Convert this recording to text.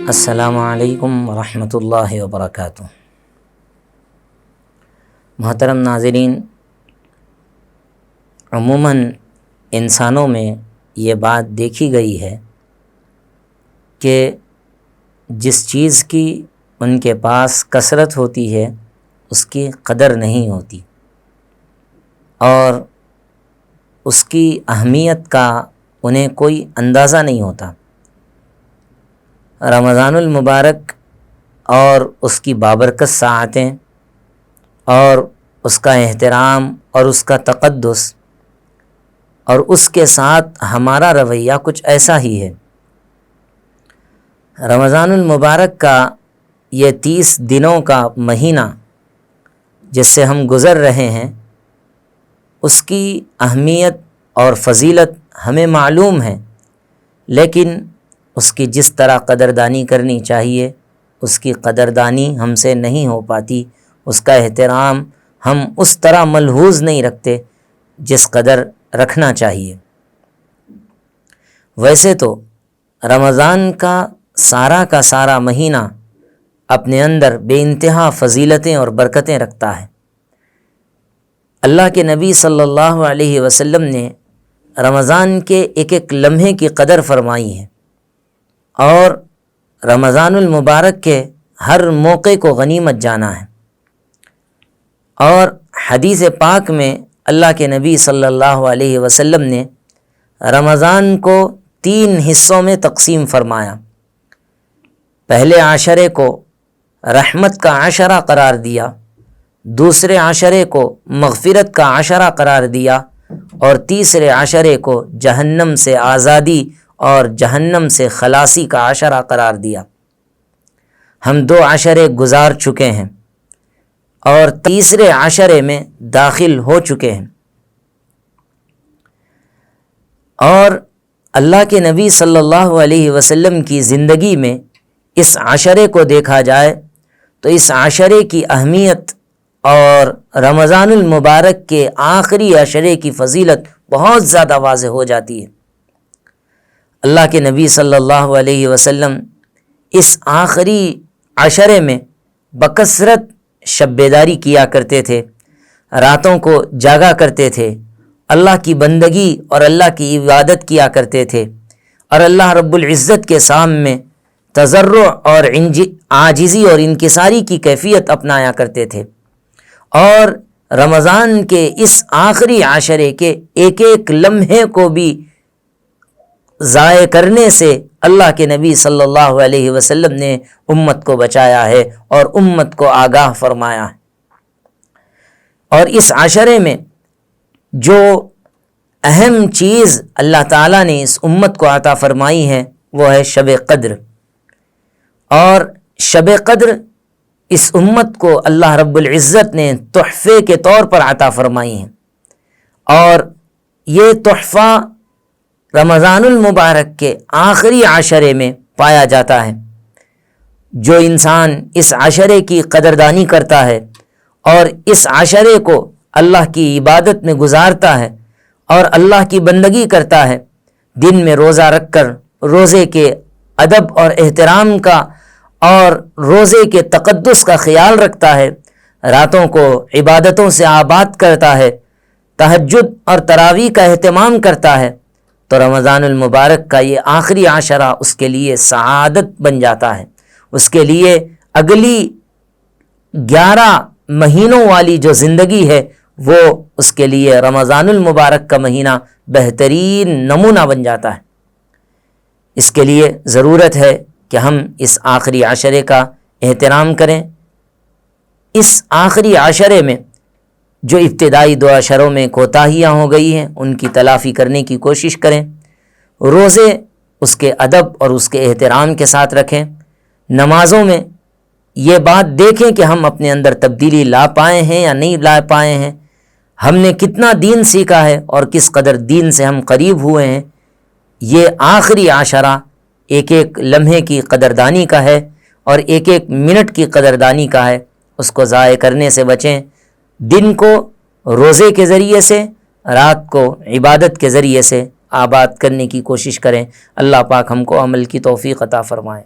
السلام علیکم ورحمۃ اللہ وبرکاتہ۔ محترم ناظرین، عموماً انسانوں میں یہ بات دیکھی گئی ہے کہ جس چیز کی ان کے پاس کثرت ہوتی ہے اس کی قدر نہیں ہوتی اور اس کی اہمیت کا انہیں کوئی اندازہ نہیں ہوتا۔ رمضان المبارک اور اس کی بابرکت ساعتیں اور اس کا احترام اور اس کا تقدس اور اس کے ساتھ ہمارا رویہ کچھ ایسا ہی ہے۔ رمضان المبارک کا یہ 30 دنوں کا مہینہ جس سے ہم گزر رہے ہیں، اس کی اہمیت اور فضیلت ہمیں معلوم ہے، لیکن اس کی جس طرح قدردانی کرنی چاہیے اس کی قدردانی ہم سے نہیں ہو پاتی، اس کا احترام ہم اس طرح ملحوظ نہیں رکھتے جس قدر رکھنا چاہیے۔ ویسے تو رمضان کا سارا مہینہ اپنے اندر بے انتہا فضیلتیں اور برکتیں رکھتا ہے۔ اللہ کے نبی صلی اللہ علیہ وسلم نے رمضان کے ایک ایک لمحے کی قدر فرمائی ہے اور رمضان المبارک کے ہر موقع کو غنیمت جانا ہے۔ اور حدیث پاک میں اللہ کے نبی صلی اللہ علیہ وسلم نے رمضان کو 3 حصوں میں تقسیم فرمایا۔ پہلے عشرے کو رحمت کا عشرہ قرار دیا، دوسرے عشرے کو مغفرت کا عشرہ قرار دیا اور تیسرے عشرے کو جہنم سے آزادی اور جہنم سے خلاصی کا عشرہ قرار دیا۔ ہم 2 عشرے گزار چکے ہیں اور تیسرے عشرے میں داخل ہو چکے ہیں۔ اور اللہ کے نبی صلی اللہ علیہ وسلم کی زندگی میں اس عشرے کو دیکھا جائے تو اس عشرے کی اہمیت اور رمضان المبارک کے آخری عشرے کی فضیلت بہت زیادہ واضح ہو جاتی ہے۔ اللہ کے نبی صلی اللہ علیہ وسلم اس آخری عشرے میں بکثرت شب بیداری کیا کرتے تھے، راتوں کو جاگا کرتے تھے، اللہ کی بندگی اور اللہ کی عبادت کیا کرتے تھے اور اللہ رب العزت کے سامنے تضرع اور عاجزی اور انکساری کی کیفیت اپنایا کرتے تھے۔ اور رمضان کے اس آخری عشرے کے ایک ایک لمحے کو بھی ضائع کرنے سے اللہ کے نبی صلی اللہ علیہ وسلم نے امت کو بچایا ہے اور امت کو آگاہ فرمایا ہے۔ اور اس عشرے میں جو اہم چیز اللہ تعالیٰ نے اس امت کو عطا فرمائی ہے وہ ہے شب قدر۔ اور شب قدر اس امت کو اللہ رب العزت نے تحفے کے طور پر عطا فرمائی ہیں، اور یہ تحفہ رمضان المبارک کے آخری عشرے میں پایا جاتا ہے۔ جو انسان اس عشرے کی قدردانی کرتا ہے اور اس عشرے کو اللہ کی عبادت میں گزارتا ہے اور اللہ کی بندگی کرتا ہے، دن میں روزہ رکھ کر روزے کے ادب اور احترام کا اور روزے کے تقدس کا خیال رکھتا ہے، راتوں کو عبادتوں سے آباد کرتا ہے، تہجد اور تراویح کا اہتمام کرتا ہے، تو رمضان المبارک کا یہ آخری عشرہ اس کے لیے سعادت بن جاتا ہے۔ اس کے لیے اگلی 11 مہینوں والی جو زندگی ہے وہ اس کے لیے رمضان المبارک کا مہینہ بہترین نمونہ بن جاتا ہے۔ اس کے لیے ضرورت ہے کہ ہم اس آخری عشرے کا احترام کریں۔ اس آخری عشرے میں جو ابتدائی 2 عشروں میں کوتاہیاں ہو گئی ہیں ان کی تلافی کرنے کی کوشش کریں، روزے اس کے ادب اور اس کے احترام کے ساتھ رکھیں، نمازوں میں یہ بات دیکھیں کہ ہم اپنے اندر تبدیلی لا پائے ہیں یا نہیں لا پائے ہیں، ہم نے کتنا دین سیکھا ہے اور کس قدر دین سے ہم قریب ہوئے ہیں۔ یہ آخری عشرہ ایک ایک لمحے کی قدردانی کا ہے اور ایک ایک منٹ کی قدردانی کا ہے، اس کو ضائع کرنے سے بچیں۔ دن کو روزے کے ذریعے سے، رات کو عبادت کے ذریعے سے آباد کرنے کی کوشش کریں۔ اللہ پاک ہم کو عمل کی توفیق عطا فرمائے۔